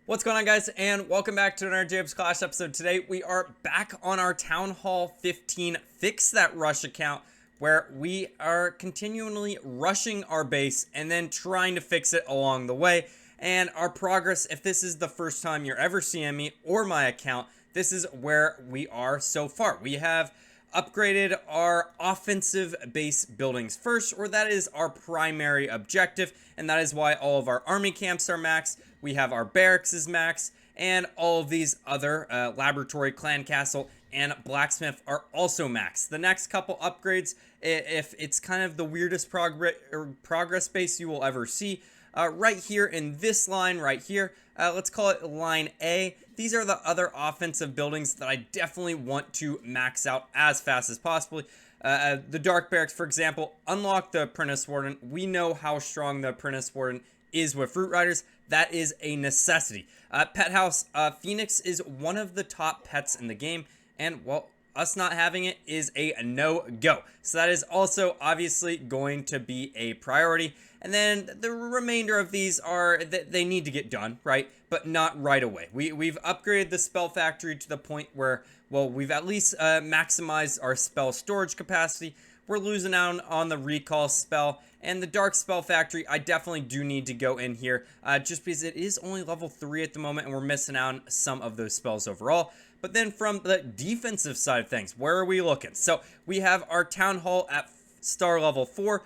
What's going on, guys, and welcome back to another Jacobs Clash episode. Today we are back on our Town Hall 15 Fix That Rush account, where we are continually rushing our base and then trying to fix it along the way. And our progress, if this is the first time you're ever seeing me or my account, this is where we are so far. We have upgraded our offensive base buildings first, or that is our primary objective, and that is why all of our army camps are max. We have our barracks is max, and all of these other laboratory, clan castle, and blacksmith are also max. The next couple upgrades, if it's kind of the weirdest progress base you will ever see, right here in this line right here, let's call it line A. These are the other offensive buildings that I definitely want to max out as fast as possible. The Dark Barracks, for example, unlock the Apprentice Warden. We know how strong the Apprentice Warden is with Fruit Riders. That is a necessity. Pet House, Phoenix is one of the top pets in the game, and well, us not having it is a no-go. So that is also obviously going to be a priority. And then the remainder of these are that they need to get done, right? But not right away. We've upgraded the spell factory to the point where, well, we've at least maximized our spell storage capacity. We're losing out on the recall spell, and the dark spell factory I definitely do need to go in here, just because it is only level 3 at the moment and we're missing out on some of those spells overall. But then from the defensive side of things, where are we looking? So we have our town hall at star level 4.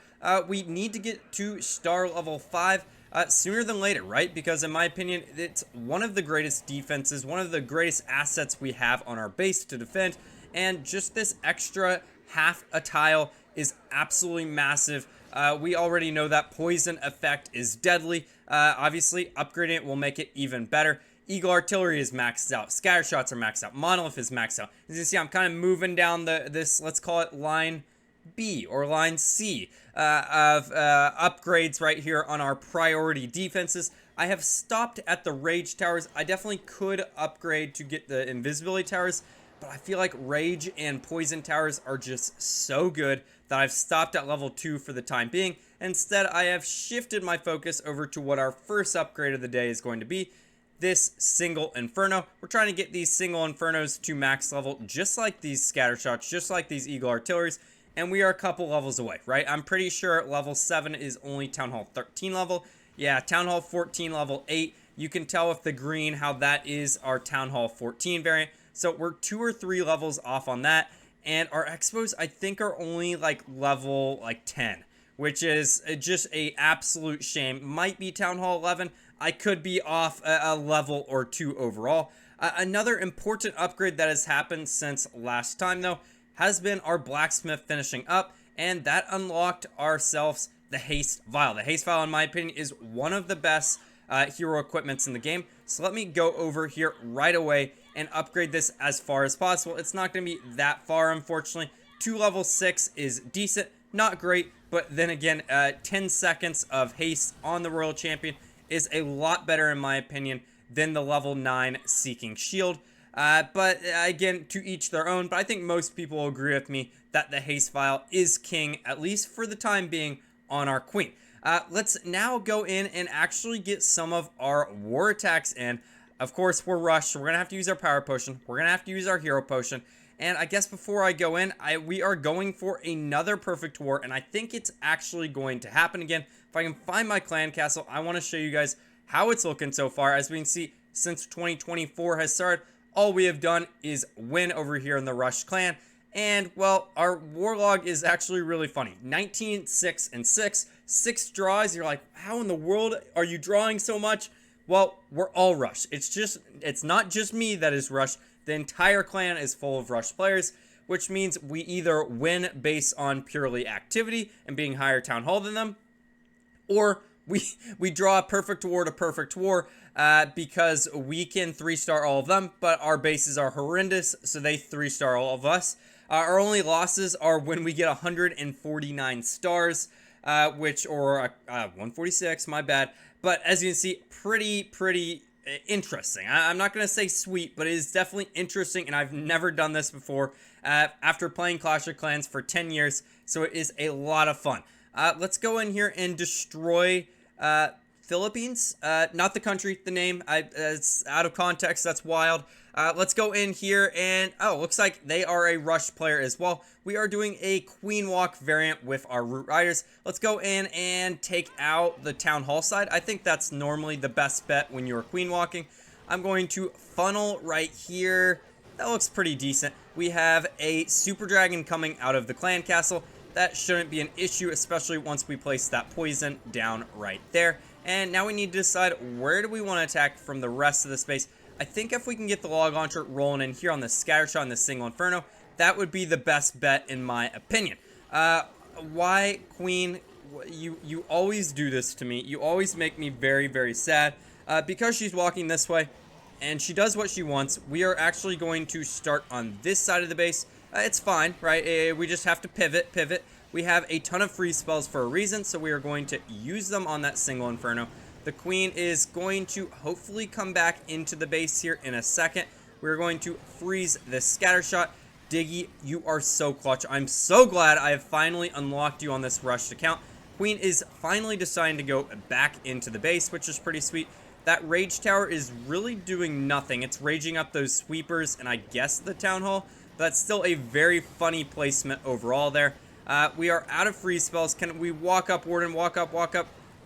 We need to get to star level 5 sooner than later, right? Because in my opinion, it's one of the greatest defenses, one of the greatest assets we have on our base to defend, and just this extra half a tile is absolutely massive. We already know that poison effect is deadly. Obviously, upgrading it will make it even better. Eagle Artillery is maxed out. Scatter Shots are maxed out. Monolith is maxed out. As you see, I'm kind of moving down this, let's call it line B or line C of upgrades right here on our priority defenses. I have stopped at the Rage Towers. I definitely could upgrade to get the Invisibility Towers, but I feel like Rage and Poison Towers are just so good that I've stopped at level 2 for the time being. Instead, I have shifted my focus over to what our first upgrade of the day is going to be, this single Inferno. We're trying to get these single Infernos to max level, just like these Scatter Shots, just like these Eagle Artilleries, and we are a couple levels away, right? I'm pretty sure level 7 is only Town Hall 13 level. Yeah, Town Hall 14 level 8. You can tell with the green how that is our Town Hall 14 variant. So we're 2 or 3 levels off on that, and our expos I think are only like level 10, which is just a absolute shame. Might be Town Hall 11. I could be off a level or 2 overall. Another important upgrade that has happened since last time though has been our blacksmith finishing up, and that unlocked ourselves the haste vial. The haste vial, in my opinion, is one of the best hero equipments in the game. So let me go over here right away and upgrade this as far as possible. It's not going to be that far, unfortunately. 2 level 6 is decent, not great, but then again, 10 seconds of haste on the Royal Champion is a lot better, in my opinion, than the level 9 Seeking Shield. But again, to each their own, but I think most people will agree with me that the haste vial is king, at least for the time being, on our queen. Let's now go in and actually get some of our war attacks in. Of course, we're rushed, so we're going to have to use our power potion. We're going to have to use our hero potion. And I guess before I go in, we are going for another perfect war, and I think it's actually going to happen again. If I can find my clan castle, I want to show you guys how it's looking so far. As we can see, since 2024 has started, all we have done is win over here in the Rush clan. And, well, our war log is actually really funny. 19, 6, and 6. 6 draws. You're like, how in the world are you drawing so much? Well, we're all Rush. It's not just me that is Rush. The entire clan is full of Rush players, which means we either win based on purely activity and being higher Town Hall than them, or we draw a perfect war to perfect war because we can 3-star all of them, but our bases are horrendous, so they 3-star all of us. Our only losses are when we get 149 stars, or 146, my bad. But as you can see, pretty interesting. I'm not going to say sweet, but it is definitely interesting, and I've never done this before after playing Clash of Clans for 10 years, so it is a lot of fun. Let's go in here and destroy Philippines. Not the country, the name. It's out of context. That's wild. Let's go in here and, oh, looks like they are a rush player as well. We are doing a Queen Walk variant with our Root Riders. Let's go in and take out the Town Hall side. I think that's normally the best bet when you're Queen Walking. I'm going to funnel right here. That looks pretty decent. We have a Super Dragon coming out of the Clan Castle. That shouldn't be an issue, especially once we place that poison down right there. And now we need to decide where do we want to attack from the rest of the space. I think if we can get the Log Launcher rolling in here on the Scattershot and the Single Inferno, that would be the best bet in my opinion. Why, Queen? You always do this to me. You always make me very, very sad. Because she's walking this way, and she does what she wants, we are actually going to start on this side of the base. It's fine, right? We just have to pivot. We have a ton of freeze spells for a reason, so we are going to use them on that Single Inferno. The Queen is going to hopefully come back into the base here in a second. We're going to freeze this Scattershot. Diggy, you are so clutch. I'm so glad I have finally unlocked you on this rushed account. Queen is finally deciding to go back into the base, which is pretty sweet. That Rage Tower is really doing nothing. It's raging up those sweepers and I guess the Town Hall. That's still a very funny placement overall there. We are out of freeze spells. Can we walk up, Warden? Walk up.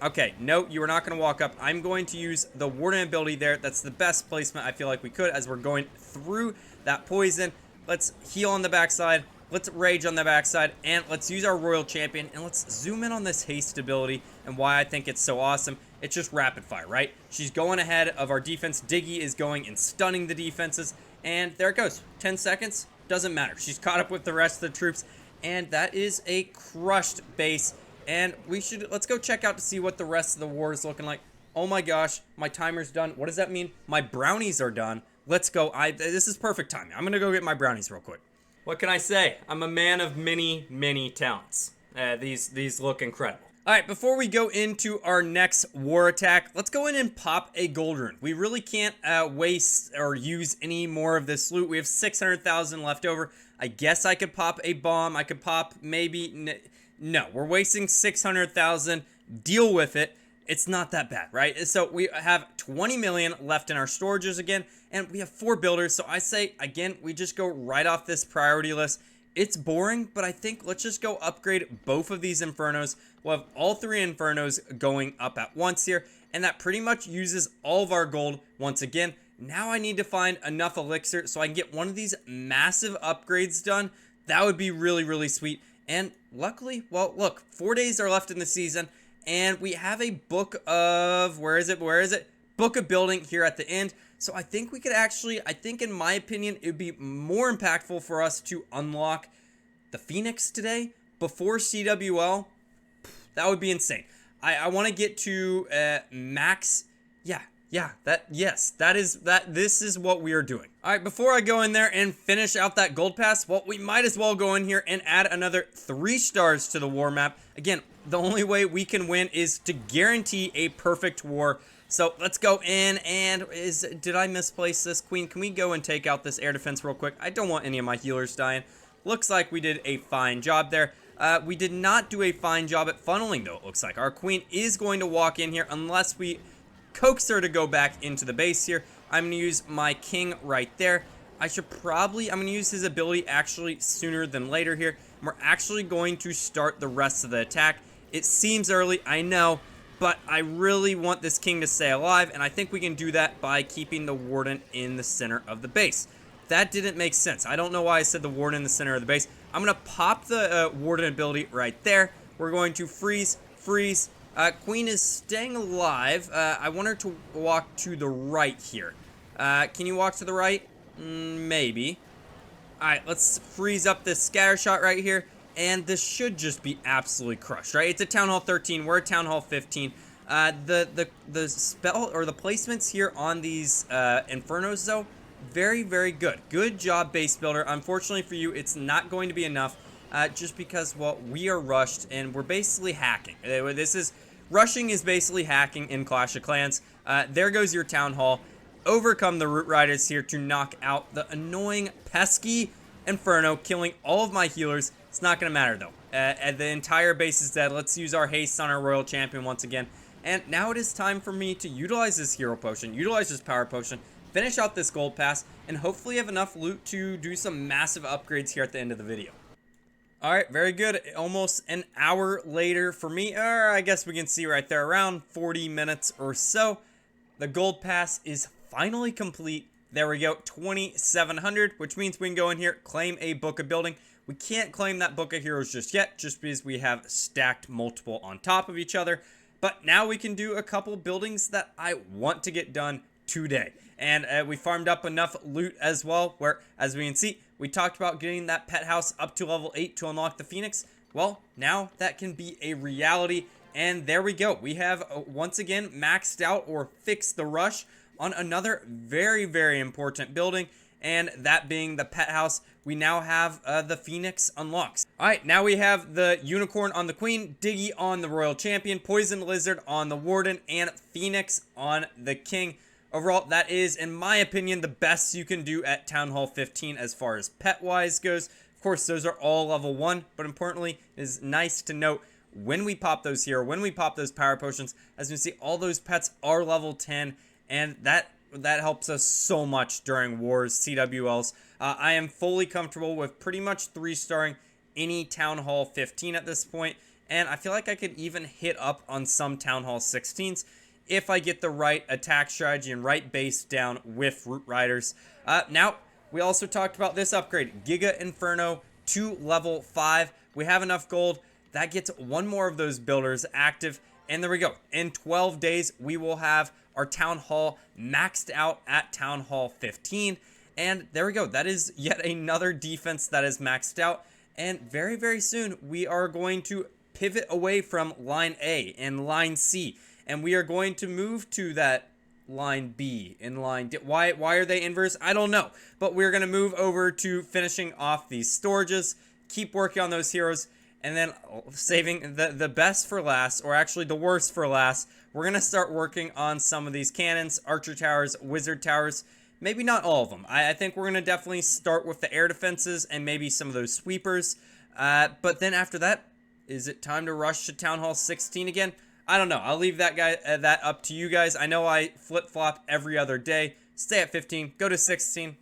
Okay, no, you are not going to walk up. I'm going to use the Warden ability there. That's the best placement I feel like we could as we're going through that poison. Let's heal on the backside. Let's rage on the backside. And let's use our Royal Champion. And let's zoom in on this haste ability and why I think it's so awesome. It's just rapid fire, right? She's going ahead of our defense. Diggy is going and stunning the defenses. And there it goes. 10 seconds. Doesn't matter. She's caught up with the rest of the troops. And that is a crushed base. And let's go check out to see what the rest of the war is looking like. Oh my gosh, my timer's done. What does that mean? My brownies are done. Let's go. This is perfect timing. I'm gonna go get my brownies real quick. What can I say? I'm a man of many talents. These look incredible. All right, before we go into our next war attack, let's go in and pop a gold rune. We really can't waste or use any more of this loot. We have 600,000 left over. I guess I could pop a bomb. I could pop maybe... No, we're wasting 600,000. Deal with it. It's not that bad, right? So we have 20 million left in our storages again, and we have 4 builders. So I say, again, we just go right off this priority list. It's boring, but I think let's just go upgrade both of these Infernos. We'll have all 3 Infernos going up at once here, and that pretty much uses all of our gold once again. Now I need to find enough elixir so I can get one of these massive upgrades done. That would be really sweet. And luckily, well, look, 4 days are left in the season, and we have a book of, where is it? Book of Building here at the end. So I think we could actually, I think in my opinion, it would be more impactful for us to unlock the Phoenix today before CWL. That would be insane. I want to get to max. This is what we are doing. All right, before I go in there and finish out that gold pass, well, we might as well go in here and add another 3 stars to the war map. Again, the only way we can win is to guarantee a perfect war. So let's go in and did I misplace this, Queen? Can we go and take out this air defense real quick? I don't want any of my healers dying. Looks like we did a fine job there. We did not do a fine job at funneling, though, it looks like. Our Queen is going to walk in here unless we coax her to go back into the base here. I'm going to use my king right there. I'm going to use his ability actually sooner than later here. We're actually going to start the rest of the attack. It seems early, I know, but I really want this king to stay alive, and I think we can do that by keeping the warden in the center of the base. That didn't make sense. I don't know why I said the warden in the center of the base. I'm going to pop the warden ability right there. We're going to freeze. Queen is staying alive. I want her to walk to the right here. Can you walk to the right? Maybe. Alright, let's freeze up this Scattershot right here. And this should just be absolutely crushed, right? It's a Town Hall 13. We're at Town Hall 15. The spell or the placements here on these Infernos, though, very good. Good job, base builder. Unfortunately for you, it's not going to be enough. Just because, well, we are rushed and we're basically hacking. Rushing is basically hacking in Clash of Clans. There goes your Town Hall. Overcome the Root Riders here to knock out the annoying, pesky Inferno, killing all of my healers. It's not going to matter, though. The entire base is dead. Let's use our haste on our Royal Champion once again. And now it is time for me to utilize this hero potion, utilize this power potion, finish out this gold pass, and hopefully have enough loot to do some massive upgrades here at the end of the video. Alright, very good. Almost an hour later for me, or I guess we can see right there, around 40 minutes or so. The gold pass is finally complete. There we go, 2,700, which means we can go in here, claim a book of building. We can't claim that book of heroes just yet, just because we have stacked multiple on top of each other. But now we can do a couple buildings that I want to get done today. And we farmed up enough loot as well, where, as we can see, we talked about getting that pet house up to level 8 to unlock the Phoenix. Well, now that can be a reality. And there we go. We have once again maxed out or fixed the rush on another very, very important building. And that being the pet house, we now have the Phoenix unlocks. All right, now we have the Unicorn on the Queen, Diggy on the Royal Champion, Poison Lizard on the Warden, and Phoenix on the King. Overall, that is, in my opinion, the best you can do at Town Hall 15 as far as pet-wise goes. Of course, those are all level 1, but importantly, it is nice to note when we pop those here, when we pop those power potions, as you can see, all those pets are level 10, and that helps us so much during wars, CWLs. I am fully comfortable with pretty much 3-starring any Town Hall 15 at this point, and I feel like I could even hit up on some Town Hall 16s if I get the right attack strategy and right base down with Root Riders. Now, we also talked about this upgrade, Giga Inferno to level 5. We have enough gold. That gets one more of those builders active. And there we go. In 12 days, we will have our Town Hall maxed out at Town Hall 15. And there we go. That is yet another defense that is maxed out. And very, very soon, we are going to pivot away from line A and line C. And we are going to move to that line B and line D. Why are they inverse? I don't know. But we're going to move over to finishing off these storages, keep working on those heroes, and then saving the best for last, or actually the worst for last. We're going to start working on some of these cannons, archer towers, wizard towers. Maybe not all of them. I think we're going to definitely start with the air defenses and maybe some of those sweepers. But then after that, is it time to rush to Town Hall 16 again? I don't know. I'll leave that up to you guys. I know I flip-flop every other day. Stay at 15. Go to 16.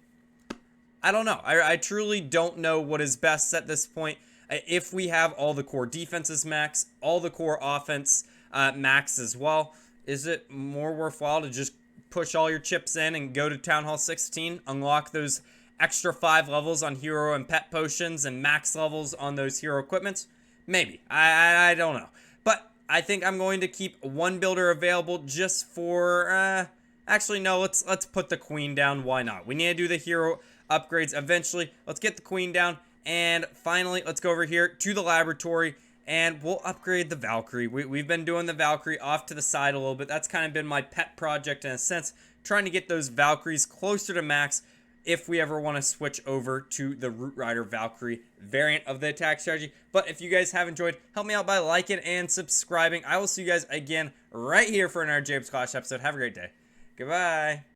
I don't know. I truly don't know what is best at this point. If we have all the core defenses max, all the core offense max as well, is it more worthwhile to just push all your chips in and go to Town Hall 16, unlock those extra 5 levels on hero and pet potions and max levels on those hero equipments? Maybe. I don't know. But I think I'm going to keep one builder available just for, actually, no, let's put the Queen down. Why not? We need to do the hero upgrades eventually. Let's get the Queen down. And finally, let's go over here to the laboratory and we'll upgrade the Valkyrie. We've been doing the Valkyrie off to the side a little bit. That's kind of been my pet project in a sense, trying to get those Valkyries closer to max if we ever want to switch over to the Root Rider Valkyrie variant of the attack strategy. But if you guys have enjoyed, help me out by liking and subscribing. I will see you guys again right here for another Jacob's Clash episode. Have a great day. Goodbye.